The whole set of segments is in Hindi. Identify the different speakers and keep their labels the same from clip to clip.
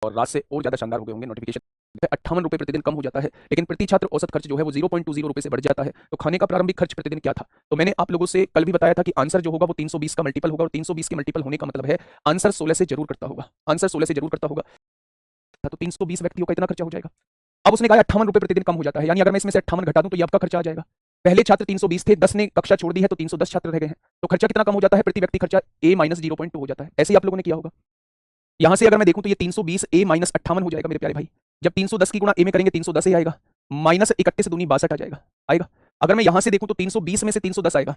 Speaker 1: और रात से और ज्यादा शानदार हो गए होंगे नोटिफिकेशन। 58 रुपये प्रतिदिन कम हो जाता है, लेकिन प्रति छात्र औसत खर्च जो है वो 0.20 रुपये से बढ़ जाता है। तो खाने का प्रारंभिक खर्च प्रतिदिन क्या था? तो मैंने आप लोगों से कल भी बताया था कि आंसर जो होगा वो 320 का मल्टीपल होगा, और 320 के मल्टीपल होने का मतलब है आंसर 16 से जरूर करता होगा, आंसर 16 से जरूर करता होगा। तो 320 व्यक्तियों का इतना खर्चा हो जाएगा। अब उसने कहा 58 रुपये प्रतिदिन कम हो जाता है, यानी अगर मैं इसमें से 58 घटा दूं तो ये आपका खर्चा आ जाएगा। पहले छात्र 320 थे, 10 ने कक्षा छोड़ दी है तो 310 छात्र रह गए हैं। तो खर्चा कितना कम हो जाता है? प्रति व्यक्ति खर्चा a माइनस 0.2 हो जाता है। ऐसे ही आप लोगों ने किया होगा। यहां से अगर मैं देखूं तो ये 320 a माइनस 58 हो जाएगा मेरे प्यारे भाई। जब 310 की गुणा a में करेंगे 310 ही आएगा, माइनस 31 दूनी 62 आ जाएगा, आएगा। अगर मैं यहां से देखूं तो 320 में से 310 आएगा,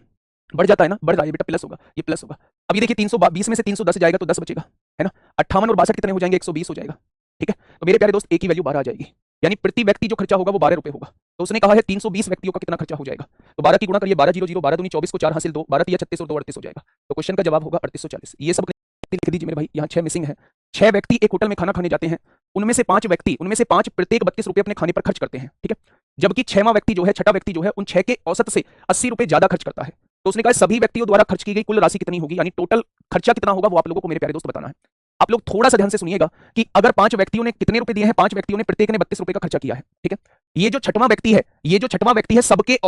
Speaker 1: बढ़ जाता है ना, बढ़ जाए बेटा, प्लस होगा, ये प्लस होगा। अब ये देखिए 320 में से 310 जाएगा तो 10 बचेगा, है ना। 58 और 62 कितने हो जाएंगे? 120 हो जाएगा, ठीक है। तो मेरे प्यारे दोस्त एक ही वैल्यू 12 आ जाएगी, यानी प्रति व्यक्ति जो खर्चा होगा वो 12 रुपए होगा। तो उसने कहा है 320 व्यक्तियों का कितना खर्चा हो जाएगा। तो 12 की गुणा करिए, 12 0 0, 12 दूनी 24 को 4 हासिल 2, 12 3 36 और 2 38 हो जाएगा। तो क्वेश्चन का जवाब होगा 3840। ये सब लिख दीजिए मेरे भाई, यहाँ 6 मिसिंग है। 6 व्यक्ति एक होटल में खाना खाने जाते हैं, उनमें से 5 प्रत्येक 32 रुपए अपने खाने पर खर्च करते हैं, ठीक है। जबकि 6वां व्यक्ति जो है, छठा व्यक्ति जो है, उन 6 के औसत से 80 रुपए ज्यादा खर्च करता है। तो उसने कहा सभी व्यक्तियों द्वारा खर्च की गई कुल राशि कितनी होगी, यानी टोटल खर्चा कितना होगा वो आप लोगों को मेरे प्यारे दोस्त बताना है। आप लोग थोड़ा सा ध्यान से सुनिएगा कि अगर 5 व्यक्तियों ने कितने रुपए दिए हैं, 5 व्यक्तियों ने प्रत्येक ने 32 रुपए का खर्चा किया है, ठीक है। ये जो छठवां व्यक्ति है, ये जो छठवां व्यक्ति है, सबके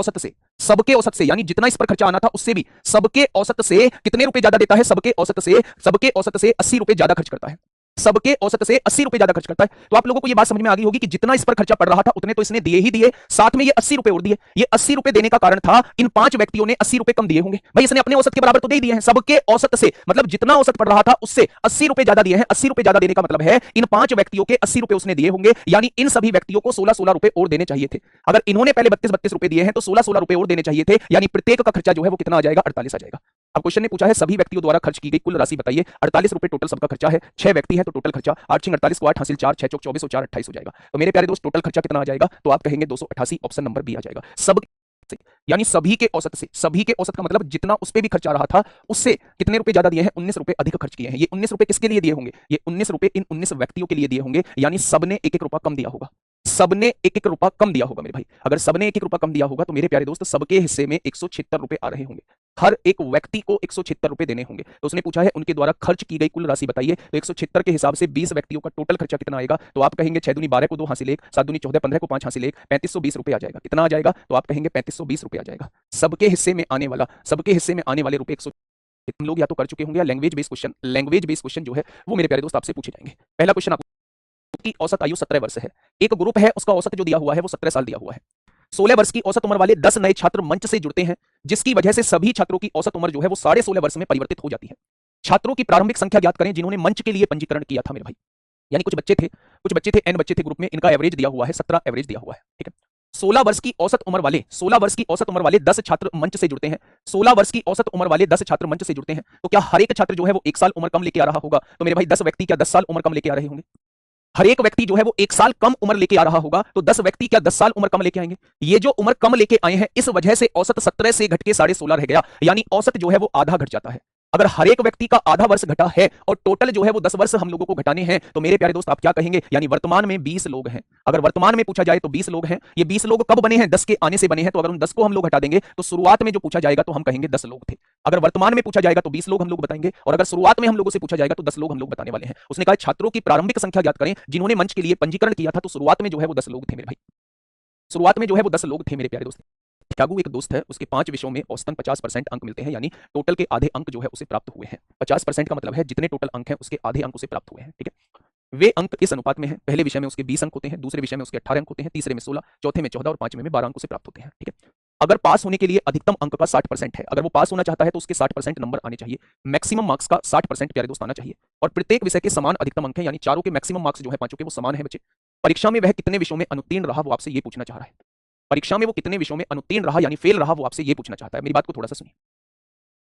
Speaker 1: औसत से यानी जितना इस पर खर्चा आना था उससे भी सबके औसत से कितने रुपए ज्यादा देता है? सबके औसत से 80 रुपए ज्यादा खर्च करता है, सबके औसत से 80 रुपए ज्यादा खर्च करता है। तो आप लोगों को यह बात समझ में आ गई होगी कि जितना इस पर खर्चा पड़ रहा था उतने तो इसने दिए ही दिए, साथ में ये 80 रुपए और दिए। ये 80 रुपए देने का कारण था इन 5 व्यक्तियों ने 80 रुपए कम दिए होंगे। भाई इसने अपने औसत के बराबर तो दे ही दिए हैं, सबके औसत से मतलब जितना औसत पड़ रहा था उससे 80 रुपए ज्यादा दिए हैं। 80 रुपए ज्यादा देने का मतलब है इन 5 व्यक्तियों के 80 रुपए उसने दिए होंगे, यानी इन सभी व्यक्तियों को 16-16 रुपए और देने चाहिए थे। अगर इन्होंने पहले 32-32 रुपए दिए हैं तो 16-16 रुपए और देने चाहिए थे, यानी प्रत्येक का खर्चा जो है वो कितना आ जाएगा? 48 आ जाएगा। अब क्वेश्चन ने पूछा है सभी व्यक्तियों द्वारा खर्च की गई कुल राशि बताइए। 48 रुपए टोटल सबका खर्चा है, 6 व्यक्ति हैं तो टोटल खर्चा 8 6 48 को 8 हासिल 4 6 चौक 24 और 4 28 हो जाएगा। तो मेरे प्यारे दोस्त टोटल खर्चा कितना आ जाएगा? तो आप कहेंगे 288, ऑप्शन नंबर बी आ जाएगा। सब यानी सभी के औसत से, सभी के औसत का मतलब जितना उस पे भी खर्चा रहा था उससे कितने रुपए ज्यादा दिए हैं? 19 रुपए अधिक खर्च किए हैं। ये 19 रुपए किसके लिए दिए होंगे? ये 19 रुपए इन 19 व्यक्तियों के लिए दिए होंगे, यानी सबने 1-1 रुपया कम दिया होगा, सबने 1-1 रुपया कम दिया होगा मेरे भाई। अगर सबने 1-1 रुपया कम दिया होगा तो मेरे प्यारे दोस्त सबके हिस्से में 176 रुपए आ रहे होंगे, हर एक व्यक्ति को 176 रुपए देने होंगे। तो उसने पूछा है उनके द्वारा खर्च की गई कुल राशि बताइए। तो 176 के हिसाब से 20 व्यक्तियों का टोटल खर्चा कितना आएगा? तो आप कहेंगे 6 दूनी 12 को 2 हासिल 1, 7 दूनी 14, 15 को 5 हासिल 1, 3520 रुपए आ जाएगा। कितना आ जाएगा? तो आप कहेंगे 3520 रुपए आ जाएगा। सबके हिस्से में आने वाले रुपए 100। हम लोग या तो कर चुके होंगे या लैंग्वेज बेस्ड क्वेश्चन जो है वो मेरे प्यारे दोस्त आपसे पूछे जाएंगे। पहला क्वेश्चन की औसत आयु 17 वर्ष है। एक ग्रुप है उसका औसत जो दिया हुआ है वो 17 साल दिया हुआ है। 16 वर्ष की औसत उम्र वाले 10 नए छात्र मंच से जुड़ते हैं, जिसकी वजह से सभी छात्रों की औसत उम्र जो है वो 16.5 वर्ष में परिवर्तित हो जाती है। छात्रों की प्रारंभिक संख्या ज्ञात करें जिन्होंने मंच के लिए पंजीकरण किया था मेरे भाई। यानी कुछ बच्चे थे n बच्चे थे ग्रुप में, इनका एवरेज दिया हुआ है 17 एवरेज दिया हुआ है, ठीक है। 16 वर्ष की औसत उम्र वाले 10 छात्र मंच से जुड़ते हैं। 16 वर्ष की औसत उम्र वाले 10 छात्र मंच से जुड़ते हैं, तो क्या हर एक छात्र जो है वो 1 साल उम्र कम लेके आ रहा होगा? तो मेरे भाई 10 व्यक्ति क्या 10 साल उम्र कम लेके आ रहे होंगे? हर एक व्यक्ति जो है वो 1 साल कम उम्र लेके आ रहा होगा, तो 10 व्यक्ति क्या 10 साल उम्र कम लेके आएंगे? ये जो उम्र कम लेके आए हैं इस वजह से औसत 17 से घट के 16.5 रह गया, यानी औसत जो है वो आधा घट जाता है। अगर हर एक व्यक्ति का आधा वर्ष घटा है और टोटल जो है वो 10 वर्ष हम लोगों को घटाने हैं, तो मेरे प्यारे दोस्त आप क्या कहेंगे? यानी वर्तमान में 20 लोग हैं। अगर वर्तमान में पूछा जाए तो 20 लोग हैं। ये 20 लोग कब बने हैं? 10 के आने से बने हैं। तो अगर उन 10 को हम लोग हटा देंगे तो शुरुआत में जो पूछा जाएगा तो हम कहेंगे 10 लोग थे। अगर वर्तमान में पूछा जाएगा तो 20 लोग हम लोग बताएंगे, और अगर शुरुआत में हम लोगों से पूछा जाएगा तो 10 लोग हम लोग बताने वाले हैं। उसने कहा छात्रों की प्रारंभिक संख्या ज्ञात करें जिन्होंने मंच के लिए पंजीकरण किया था। तो शुरुआत में जो है वो 10 लोग थे मेरे भाई, शुरुआत में जो है वो 10 लोग थे मेरे प्यारे दोस्त। शिकागो एक दोस्त है, उसके 5 विषयों में औसतन 50% अंक मिलते हैं, यानी टोटल के आधे अंक जो है उसे प्राप्त हुए हैं। 50% का मतलब है जितने टोटल अंक हैं उसके आधे अंक उसे प्राप्त हुए हैं, ठीक है। वे अंक इस अनुपात में है, पहले विषय में उसके 20 अंक होते हैं, दूसरे विषय में उसके 18 अंक होते हैं, तीसरे में 16, चौथे में 14 और पांचवें में 12 अंक उसे प्राप्त होते हैं, ठीक है। अगर पास होने के लिए अधिकतम अंक का 60% है, अगर वो पास होना चाहता है तो उसके 60% नंबर आने चाहिए। मैक्सिमम मार्क्स का 60% प्यारे दोस्त आना चाहिए, और प्रत्येक विषय के समान अधिकतम अंक हैं, यानी चारों के मैक्सिमम मार्क्स जो है पांचों के वो समान है बच्चे। परीक्षा में वह कितने विषयों में अनुत्तीर्ण रहा वो आपसे ये पूछना चाह रहा है। परीक्षा में वो कितने विषयों में अनुत्तीर्ण रहा यानी फेल रहा वो आपसे ये पूछना चाहता है। मेरी बात को थोड़ा सा सुनिए।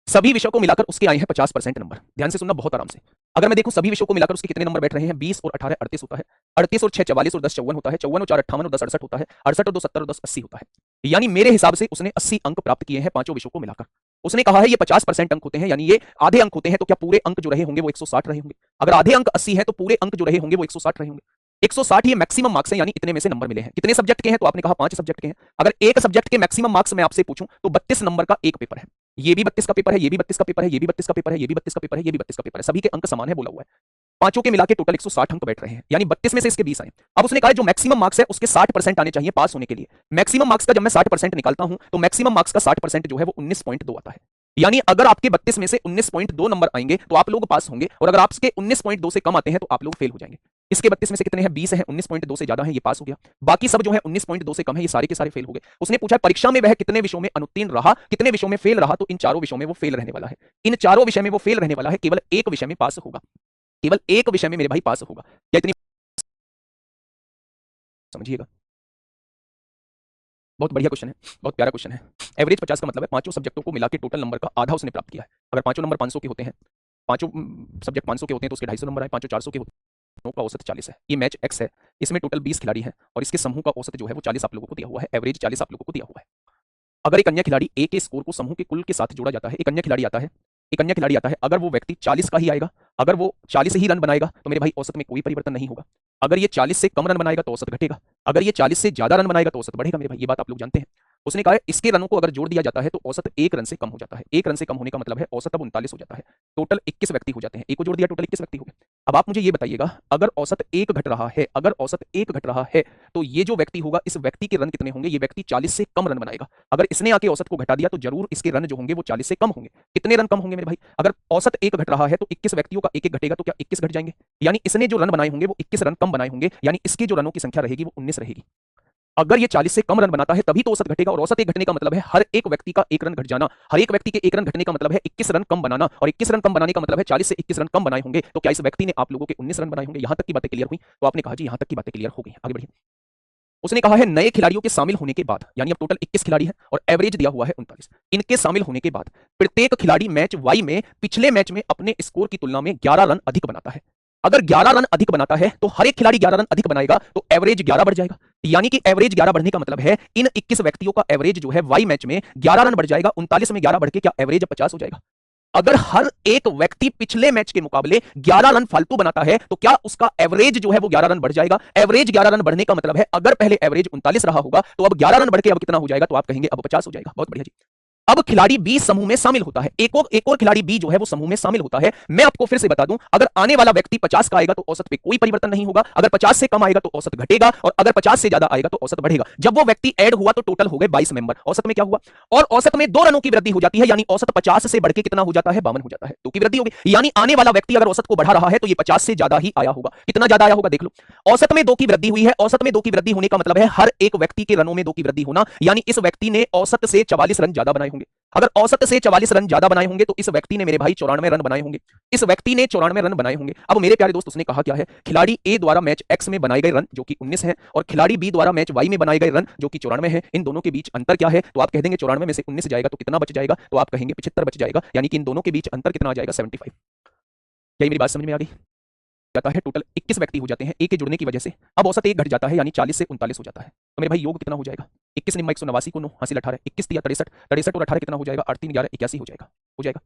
Speaker 1: सभी विषयों को मिलाकर उसके आए हैं 50% नंबर। ध्यान से सुनना बहुत आराम से। अगर मैं देखूं सभी विषयों को मिलाकर उसके कितने नंबर बैठ रहे हैं? 20 और 18 38 होता है, 38 और 6 44 और 10 54 होता है, 54 और 4 58 और 10 68 होता है, 68 और 2 70 और 10 80 होता है। यानी मेरे हिसाब से उसने 80 अंक प्राप्त किए हैं पांचों विषयों को मिलाकर। उसने कहा है ये 50% अंक होते हैं, यानी ये आधे अंक होते हैं, तो क्या पूरे अंक जो रहे होंगे वो 160 रहे होंगे? अगर आधे अंक 80 हैं तो पूरे अंक जो रहे होंगे वो 160 रहे होंगे। 160 ये मैक्सिमम मार्क्स हैं, यानी इतने में से नंबर मिले हैं। कितने सब्जेक्ट के हैं? तो आपने कहा 5 सब्जेक्ट के हैं। अगर एक सब्जेक्ट के मैक्सिमम मार्क्स मैं आपसे पूछूं तो 32 नंबर का एक पेपर है, ये भी 32 का पेपर है, ये भी 32 का पेपर है, ये भी 32 का पेपर है, ये भी 32 का पेपर है, ये भी 32 का पेपर है, सभी के अंक समान है बोला हुआ है। पांचों के मिला के टोटल 160 अंक बैठ रहे हैं, यानी 32 में से इसके 20 आए। अब उसने कहा जो मैक्सिमम मार्क्स है उसके 60% आने चाहिए पास होने के लिए। मैक्सिमम मार्क्स का जब मैं 60% निकालता हूं तो मैक्सिमम मार्क्स का 60% जो है वो 19.2 आता है। यानी अगर आपके 32 में से 19.2 नंबर आएंगे तो आप लोग पास होंगे, और अगर आपके 19.2 से कम आते हैं तो आप लोग फेल हो जाएंगे। इसके 32 में से कितने हैं, 20 हैं, 19.2 से ज्यादा है, ये पास हो गया। बाकी सब जो है 19.2 से कम है, ये सारे के सारे फेल हो गए। उसने पूछा परीक्षा में वह कितने विषयों में अनुत्तीर्ण रहा, कितने विषयों में फेल रहा, तो इन चारों विषयों में वो फेल रहने वाला है। इन चारों विषय में वो फेल रहने वाला है, केवल एक विषय में पास होगा, केवल एक विषय में मेरे भाई पास होगा। क्या इतनी समझिएगा, बहुत बढ़िया क्वेश्चन है, बहुत प्यारा क्वेश्चन है। एवरेज 50 का मतलब है पांचों सब्जेक्टों को मिला के टोटल नंबर का आधा उसने प्राप्त किया है। अगर पांचों नंबर 500 के होते हैं, पांचों सब्जेक्ट 500 के होते हैं तो उसके 250 नंबर आए, पांचों 400 के होते हैं का औसत 40 है। ये मैच एक्स है, इसमें टोटल 20 खिलाड़ी हैं और इसके समूह का औसत जो है वो 40 आप लोगों को दिया हुआ है, एवरेज 40 आप लोगों को दिया हुआ है। अगर एक अन्य खिलाड़ी ए के स्कोर को समूह के कुल के साथ जोड़ा जाता है, एक अन्य खिलाड़ी आता है, एक अन्य खिलाड़ी आता है, अगर वो व्यक्ति 40 का ही आएगा, अगर वो 40 ही रन बनाएगा तो मेरे भाई औसत में कोई परिवर्तन नहीं होगा। अगर ये 40 से कम रन बनाएगा तो औसत घटेगा, अगर ये 40 से ज्यादा रन बनाएगा तो औसत बढ़ेगा मेरे भाई, ये बात आप लोग जानते हैं। उसने कहा है इसके रनों को अगर जोड़ दिया जाता है तो औसत 1 रन से कम हो जाता है। 1 रन से कम होने का मतलब है औसत अब 39 हो जाता है। टोटल 21 व्यक्ति हो जाते हैं, एक को जोड़ दिया टोटल 21 व्यक्ति हो गए। अब आप मुझे ये बताइएगा, अगर औसत 1 घट रहा है, अगर औसत 1 घट रहा है तो ये जो व्यक्ति होगा इस व्यक्ति के रन कितने होंगे, ये व्यक्ति 40 से कम रन बनाएगा। अगर इसने आके औसत को घटा दिया तो जरूर इसके रन जो होंगे वो 40 से कम होंगे। कितने रन कम होंगे मेरे भाई, अगर औसत 1 घट रहा है तो 21 व्यक्तियों का 1 घटेगा तो क्या 21 घट जाएंगे, यानी इसने जो रन बनाए होंगे वो 21 रन कम बनाए होंगे, यानी इसकी जो रनों की संख्या रहेगी वो 19 रहेगी। अगर ये 40 से कम रन बनाता है तभी तो औसत घटेगा, और औसत 1 घटने का मतलब है हर एक व्यक्ति का 1 रन घट जाना, हर एक व्यक्ति के 1 रन घटने का मतलब है 21 रन कम बनाना, और 21 रन कम बनाने का मतलब है 40 से 21 रन कम बनाए होंगे। तो क्या इस व्यक्ति ने आप लोगों के 19 रन बनाए होंगे। यहां तक की बातें क्लियर हुई, तो आपने कहा जी यहां तक की बातें क्लियर हो गई। आगे बढ़िए। उसने कहा है नए खिलाड़ियों के शामिल होने के बाद, यानी अब टोटल 21 खिलाड़ी हैं और एवरेज दिया हुआ है 39, इनके शामिल होने के बाद प्रत्येक खिलाड़ी मैच वाई में पिछले मैच में अपने स्कोर की तुलना में 11 रन अधिक बनाता है। अगर 11 रन अधिक बनाता है तो हर एक खिलाड़ी 11 रन अधिक बनाएगा तो एवरेज 11 बढ़ जाएगा, यानी कि एवरेज 11 बढ़ने का मतलब है इन 21 व्यक्तियों का एवरेज जो है वाई मैच में 11 रन बढ़ जाएगा। 39 में 11 बढ़ के क्या एवरेज 50 हो जाएगा। अगर हर एक व्यक्ति पिछले मैच के मुकाबले 11 रन फालतू बनाता है तो क्या उसका एवरेज जो है वो 11 रन बढ़ जाएगा। एवरेज 11 रन बढ़ने का मतलब है अगर पहले एवरेज 39 रहा होगा तो अब 11 रन बढ़ के अब कितना हो जाएगा, तो आप कहेंगे अब 50 हो जाएगा। बहुत बढ़िया जी। अब खिलाड़ी बी समूह में शामिल होता है, एक और खिलाड़ी बी जो है वो समूह में शामिल होता है। मैं आपको फिर से बता दूं, अगर आने वाला व्यक्ति 50 का आएगा तो औसत पे कोई परिवर्तन नहीं होगा, अगर 50 से कम आएगा तो औसत घटेगा, और अगर 50 से ज्यादा आएगा तो औसत बढ़ेगा। जब वो व्यक्ति ऐड हुआ तो टोटल हो गए 22 मेंबर, औसत में क्या हुआ, और औसत में 2 रनों की वृद्धि हो जाती है, यानी औसत 50 से बढ़ के कितना हो जाता है, 52 हो जाता है, 2 की वृद्धि होगी। यानी आने वाला व्यक्ति अगर औसत को बढ़ा रहा है तो ये 50 से ज्यादा ही आया होगा। कितना ज्यादा आया होगा देख लो, औसत में 2 की वृद्धि हुई है, औसत में 2 की वृद्धि होने का मतलब है हर एक व्यक्ति के रनों में 2 की वृद्धि होना, यानी इस व्यक्ति ने औसत से 44 रन ज्यादा बनाए होंगे। अगर औसत से 44 रन ज्यादा बनाए होंगे तो इस व्यक्ति ने मेरे भाई 94 रन बनाए होंगे, इस व्यक्ति ने 94 रन बनाए होंगे। अब मेरे प्यारे दोस्त उसने कहा क्या है, खिलाड़ी ए द्वारा मैच एक्स में बनाए गए रन जो कि 19 है, और खिलाड़ी बी द्वारा मैच वाई में बनाए गए रन जो कि 94 है, इन दोनों के बीच अंतर क्या है, तो आप कह देंगे 94 में से 19 जाएगा तो कितना बच जाएगा, तो आप कहेंगे 75 बच जाएगा, यानी कि इन दोनों के बीच अंतर कितना आ जाएगा, 75। यही मेरी बात समझ में आ गई। जाता है टोटल 21 व्यक्ति हो जाते हैं ए के जुड़ने की वजह से। अब औसत 1 घट जाता है, यानी 40 से 39 हो जाता है। तो मेरे भाई योग कितना हो जाएगा, 21 निम्मा 189 को 9 हासिल 18, 21 दिया 63, 63 और 18 कितना हो जाएगा, 8 3 11 81 हो जाएगा, हो जाएगा।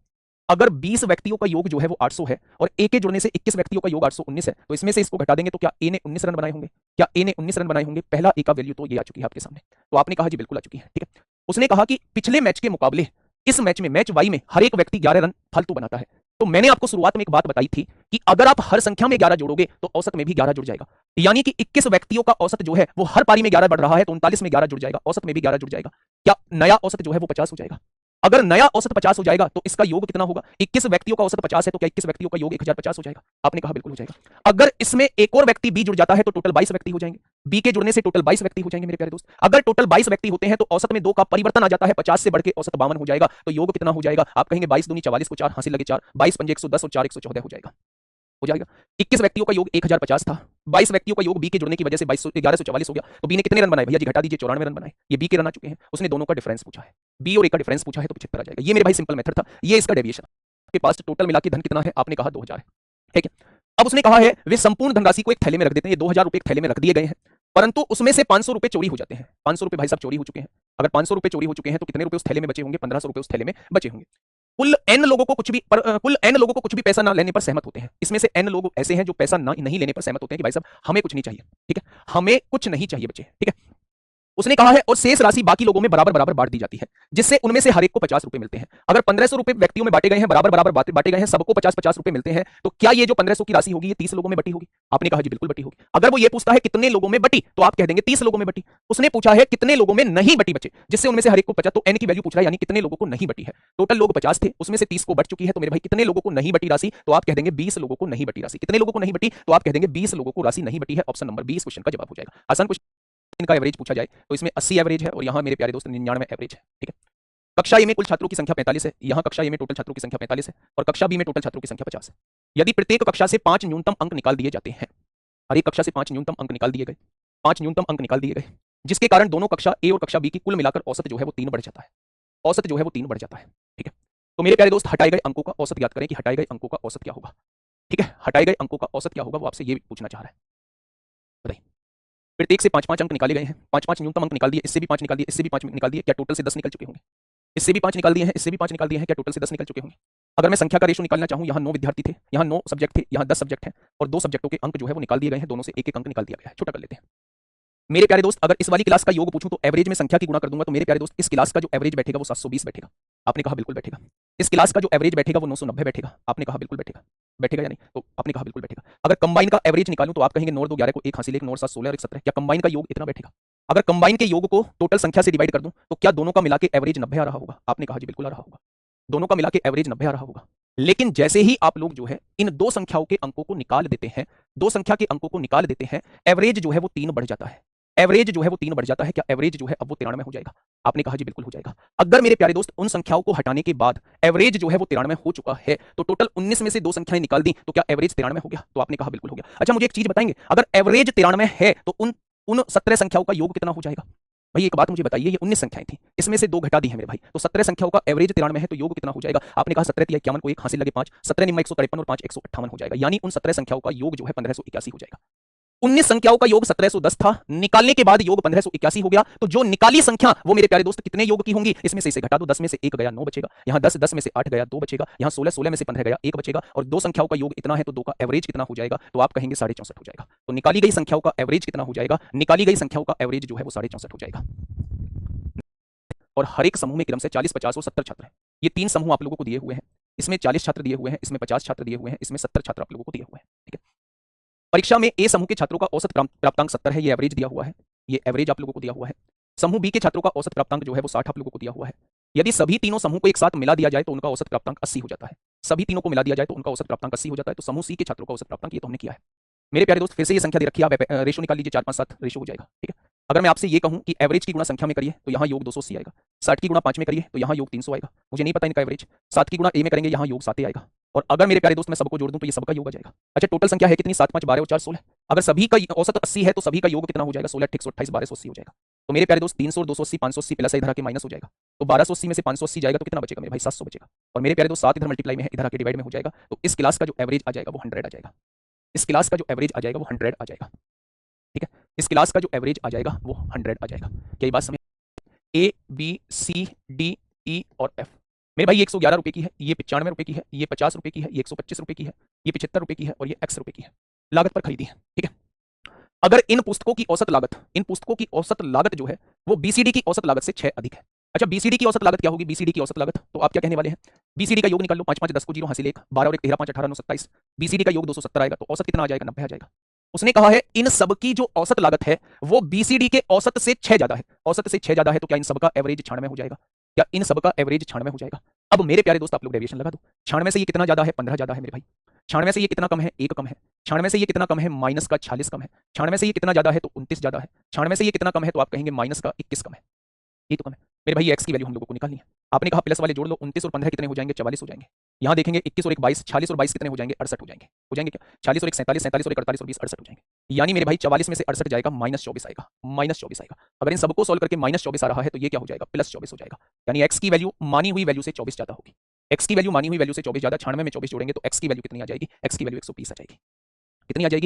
Speaker 1: अगर 20 व्यक्तियों का योग जो है वो 800 है और ए के जुड़ने से 21 व्यक्तियों का योग 819 है, तो इसमें से इसको घटा देंगे तो क्या ए ने 19 रन बनाए होंगे, क्या ए ने 19 रन बनाए होंगे। पहला ए का वैल्यू तो ये आ चुकी है आपके सामने, तो आपने कहा जी बिल्कुल आ चुकी है, ठीक है। उसने कहा कि पिछले मैच के मुकाबले इस मैच में, मैच वाई में हर एक व्यक्ति 11 रन फालतू बनाता है। तो मैंने आपको शुरुआत में एक बात बताई थी कि अगर आप हर संख्या में 11 जोड़ोगे तो औसत में भी 11 जुड़ जाएगा, यानी कि 21 व्यक्तियों का औसत जो है वो हर पारी में 11 बढ़ रहा है तो 39 में 11 जुड़ जाएगा, औसत में भी 11 जुड़ जाएगा। क्या नया औसत जो है वो 50 हो जाएगा। अगर नया औसत 50 हो जाएगा तो इसका योग कितना होगा, 21 व्यक्तियों का औसत 50 है तो क्या 21 व्यक्तियों का योग 1050 हो जाएगा। आपने कहा बिल्कुल हो जाएगा। अगर इसमें एक और व्यक्ति बी जुड़ जाता है तो टोटल 22 व्यक्ति हो जाएंगे, बी के जुड़ने से टोटल 22 व्यक्ति हो जाएंगे मेरे प्यारे दोस्त। अगर टोटल 22 व्यक्ति होते हैं तो औसत में 2 का परिवर्तन आ जाता है, 50 से बढ़ के औसत 52 हो जाएगा, तो योग कितना हो जाएगा, आप कहेंगे 22 दूनी 44 को 4 हासिल लगे 4, 22 पंजे 110 और 4 114 हो जाएगा, हो जाएगा। 21 व्यक्तियों का योग 1050 था, 22 व्यक्तियों का योग बी के जुड़ने की वजह से 1144 हो गया, तो बी ने कितने रन बनाए भैया जी, घटा दीजिए, 94 रन बनाए, ये बी के रन आ चुके हैं। उसने दोनों का डिफरेंस पूछा है, बी और ए का डिफरेंस पूछा है तो 75 आ जाएगा। ये मेरे भाई सिंपल मेथड था, ये इसका डेविएशन। आपके पास टोटल मिला के धन कितना है, आपने कहा 2000 है, ठीक है। अब उसने कहा है वे संपूर्ण धनराशि को एक थैले में रख देते हैं, ये 2000 रुपए एक थैले में रख दिए गए हैं, परंतु उसमें से 500 रुपए चोरी हो जाते हैं। 500 रुपए भाई साहब चोरी हो चुके हैं। अगर 500 रुपए चोरी हो चुके हैं तो कितने रुपए उस थैले में बचे होंगे, 1500 रुपए उस थैले में बचे होंगे। कुल n लोगों को कुछ भी पैसा ना लेने पर सहमत होते हैं। इसमें से n लोग ऐसे हैं जो पैसा नहीं लेने पर सहमत होते हैं कि भाई साहब हमें कुछ नहीं चाहिए, ठीक है, हमें कुछ नहीं चाहिए बच्चे, ठीक है। उसने कहा है और शेष राशि बाकी लोगों में बराबर बराबर बांट दी जाती है, जिससे उनमें से हर एक को 50 रुपए मिलते हैं। अगर 1500 रुपए व्यक्तियों में बांटे गए हैं, बराबर बराबर बांटे गए हैं, सबको 50-50 रुपए मिलते हैं, तो क्या ये जो 1500 की राशि होगी ये 30 लोगों में बटी होगी? आपने कहा जी बिल्कुल बटी होगी। अगर वो ये पूछता है कितने लोगों में बटी, तो आप कह देंगे 30 लोगों में बटी। उसने पूछा है कितने लोगों में नहीं बटी बच्चे, जिससे उनमें से हर एक को 50, तो n की वैल्यू पूछ रहा है, यानी कितने लोगों को नहीं बटी है। टोटल लोग 50 थे, उसमें से 30 को बट चुकी है, तो मेरे भाई कितने लोगों को नहीं बटी राशि, तो आप कह देंगे 20 लोगों को नहीं बटी राशि। कितने लोगों को नहीं बटी, तो आप कह देंगे 20 लोगों को राशि नहीं बटी है। ऑप्शन नंबर 20 क्वेश्चन का जवाब हो जाएगा। आसान क्वेश्चन इनका एवरेज पूछा जाए तो इसमें 80 एवरेज है और यहाँ मेरे प्यारे दोस्त 99 एवरेज है। ठीक है, कक्षा ए में कुल छात्रों की संख्या 45 है, यहाँ कक्षा ए में टोटल छात्रों की संख्या 45 है और कक्षा बी में टोटल छात्रों की संख्या 50 है। यदि प्रत्येक कक्षा से 5 न्यूनतम अंक निकाल दिए जाते हैं, हर एक कक्षा से 5 न्यूनतम अंक निकाल दिए गए, 5 न्यूनतम अंक निकाल दिए गए, जिसके कारण दोनों कक्षा ए और कक्षा बी की कुल मिलाकर औसत जो है वो 3 बढ़ जाता है। औसत जो है वो 3 बढ़ जाता है। ठीक है, तो मेरे प्यारे दोस्त हटाए गए अंकों का औसत याद करें कि हटाए गए अंकों का औसत क्या होगा। ठीक है, हटाए गए अंकों का औसत क्या होगा वो आपसे ये पूछना चाह रहा है, बताइए। प्रत्येक से 5-5 अंक निकाले गए हैं, 5-5 न्यूनतम अंक निकाल दिए, इससे भी 5 निकाल दिए, इससे भी 5 निकाल दिए, क्या टोटल से 10 निकल चुके होंगे? इससे भी 5 निकाल दिए हैं, इससे भी 5 निकाल दिए हैं, क्या टोटल से 10 निकल चुके होंगे? अगर मैं संख्या का रेशो निकालना चाहूं, यहाँ 9 विद्यार्थी थे, यहाँ 9 सब्जेक्ट थे, यहाँ 10 सब्जेक्ट हैं और 2 सब्जेक्टों के अंक जो है वो निकाल दिए गए हैं, दोनों से एक-एक अंक निकाल दिया गया है। छोटा कर लेते हैं। मेरे प्यारे दोस्त अगर इस वाली क्लास का योग पूछूं तो एवरेज में संख्या की गुणा कर दूंगा, तो मेरे प्यारे दोस्त इस क्लास का जो एवरेज बैठेगा वो 720 बैठेगा। आपने कहा बिल्कुल बैठेगा। इस क्लास का जो एवरेज बैठेगा वो 990 बैठेगा। आपने कहा बिल्कुल बैठेगा। बैठेगा या नहीं? तो आपने कहा बिल्कुल बैठेगा। अगर कंबाइन का एवरेज निकालूं तो आप कहेंगे 9 और 2 11 को 1 हासिल 1 9 और 7 16 और 1 17। क्या कंबाइन का योग इतना बैठेगा? अगर कंबाइन के योग को टोटल संख्या से डिवाइड कर दूं तो क्या दोनों का मिला के एवरेज 90 आ रहा होगा? आपने कहा जी बिल्कुल आ रहा होगा। दोनों का मिला के एवरेज 90 आ रहा होगा। लेकिन जैसे ही आप लोग जो है इन दो संख्याओं के अंकों को निकाल देते हैं, दो संख्या के अंकों को निकाल देते हैं, एवरेज जो है वो 3 बढ़ जाता है। एवरेज जो है वो 3 बढ़ जाता है। क्या एवरेज जो है अब वो 93 हो जाएगा? आपने कहा जी बिल्कुल हो जाएगा। अगर मेरे प्यारे दोस्त उन संख्याओं को हटाने के बाद एवरेज जो है वो 93 हो चुका है, तो टोटल 19 में से 2 संख्याएं निकाल दी तो क्या एवरेज 93 हो गया? तो आपने कहा बिल्कुल हो गया। अच्छा मुझे एक चीज बताएंगे, अगर एवरेज 93 है तो उन 17 संख्याओं का योग कितना हो जाएगा? भाई एक बात मुझे बताइए, ये 19 संख्याएं थी, इसमें से 2 घटा दी है मेरे भाई, तो 17 संख्याओं का एवरेज 93 है, तो योग कितना हो जाएगा? आपने कहा 17 51 को 1 हासिल लगे 5, 17 निम्मा 153 और 5 158 हो जाएगा, यानी उन 17 संख्याओं का योग जो है 1581 हो जाएगा। 19 संख्याओं का योग 1710 था, निकालने के बाद योग 1581 हो गया, तो जो निकाली संख्या वो मेरे प्यारे दोस्त कितने योग की होंगी? इसमें से इसे घटा दो, 10 में से 1 गया 9 बचेगा, यहाँ 10 में से 8 गया 2 बचेगा, यहाँ 16 में से 15 गया 1 बचेगा, और दो संख्याओं का योग इतना है तो दो का एवरेज कितना हो जाएगा? तो आप कहेंगे 64.5 हो जाएगा। तो निकाली गई संख्याओं का एवरेज कितना हो जाएगा? निकाली गई संख्याओं का एवरेज जो है वो 64.5 हो जाएगा। और हर एक समूह में क्रम से 40, 50 और 70 छात्र हैं। ये 3 समूह आप लोगों को दिए हुए हैं, इसमें 40 छात्र दिए हुए हैं, इसमें 50 छात्र दिए हुए हैं, इसमें 70 छात्र आप लोगों को दिए हुए हैं। ठीक है, परीक्षा में ए समूह के छात्रों का औसत प्राप्तांक 70 है, ये एवरेज दिया हुआ है, ये एवरेज आप लोगों को दिया हुआ है। समूह बी के छात्रों का औसत प्राप्तांक जो है वो 60 आप लोगों को दिया हुआ है। यदि सभी तीनों समूह को एक साथ मिला दिया जाए तो उनका औसत प्राप्तांक 80 हो जाता है। सभी तीनों को मिला दिया जाए तो उनका औसत प्राप्तांक 80 हो जाता है। तो समूह सी के छात्रों का औसत प्राप्तांक ये तो हमने किया है। मेरे प्यारे दोस्त फिर से ये संख्या दे रखी है, आप रेशो निकाल लीजिए, 4 5 7 रेशो हो जाएगा। ठीक है, अगर मैं आपसे ये कहूं कि एवरेज की गुणा संख्या में करिए तो यहाँ योग 280 आएगा, 60 की गुणा 5 में करिए तो यहाँ योग 300 आएगा, मुझे नहीं पता इनका एवरेज। 7 की गुणा ए में करेंगे यहाँ योग 7 आएगा, और अगर मेरे प्यारे दोस्त मैं सबको जोड़ दूं तो ये सबका योग आ जाएगा। अच्छा टोटल संख्या है कितनी? 7 5 12 और 4 16। अगर सभी का औसत 80 है तो सभी का योग कितना हो जाएगा? 16 8 128 1280 हो जाएगा। तो मेरे प्यारे दोस्त 300 और 280 580 प्लस इधर आके माइनस हो जाएगा, तो 1280 में से 580 जाएगा तो कितना बचेगा मेरे भाई? 700 बचेगा। और मेरे प्यारे दोस्त 7 इधर मल्टीप्लाई में है, इधर आके डिवाइड में हो जाएगा, तो इस क्लास का जो एवरेज आ जाएगा वो 100 आ जाएगा। इस क्लास का जो एवरेज आ जाएगा वो 100 आ जाएगा। ठीक है, इस क्लास का जो एवरेज आ जाएगा वो 100 आ जाएगा। क्या ये बात समझ? A B C D E और एफ मेरे भाई, ये 111 रुपए की है, ये 95 रुपए की है, ये 50 रुपए की है, ये 125 रुपए की है, ये 75 रुपए की है और ये x रुपए की है। लागत पर खरीदी है। ठीक है, अगर इन पुस्तकों की औसत लागत जो है वो बीसीडी की औसत लागत से 6 अधिक है। अच्छा बीसीडी की औसत लागत क्या होगी? बीसीडी की औसत लागत तो आप क्या कहने वाले हैं? बीसीडी का योग निकाल लो, 5 5 10 को 0 हासिल 1, 12 और 1 13 5 18 9 27। बीसीडी का योग 270 आएगा, तो औसत कितना आ जाएगा? 90 आ जाएगा। उसने कहा है इन सब की जो औसत लागत है वो बीसीडी के औसत से 6 ज्यादा है। औसत से 6 ज्यादा है तो क्या इन सबका एवरेज 96 हो जाएगा? क्या इन सबका एवरेज 96 हो जाएगा? अब मेरे प्यारे दोस्त आप लोग डेविएशन लगा दो, 96 से ये कितना ज्यादा है? 15 ज्यादा है मेरे भाई। 96 से ये कितना कम है? 1 कम है। 96 से ये कितना कम है? माइनस का 46 कम है। 96 से ये कितना ज्यादा है? तो 29 ज्यादा है। 96 से ये कितना कम है? तो आप कहेंगे माइनस का 21 कम है। ये तो कम है मेरे भाई। एक्स की वैल्यू हम लोगों को निकालनी है। आपने कहा प्लस वाले जोड़ लो, 29 और 15 कितने हो जाएंगे? 44 हो जाएंगे। यहाँ देखेंगे 21 और 1 22, 46 और 22 कितने हो जाएंगे? 68 हो जाएंगे। हो जाएंगे क्या? 46 और 1 47, 47 और 1 48 और 20 68 हो जाएंगे। यानी मेरे भाई 44 में से 68 जाएगा, -24 आएगा, -24 आएगा। अगर इन सबको सोल्व करके -24 आ रहा है तो ये क्या हो जाएगा? +24 हो जाएगा। यानी एक्स की वैल्यू मानी हुई वैल्यू से 24 ज्यादा होगी। एक्स की वैल्यू मानी हुई वैल्यू से 24 ज्यादा, 96 में 24 जोड़ेंगे तो एक्स की वैल्यू कितनी आ जाएगी? एक्स की वैल्यू 120 आ जाएगी। कितनी आ जाएगी?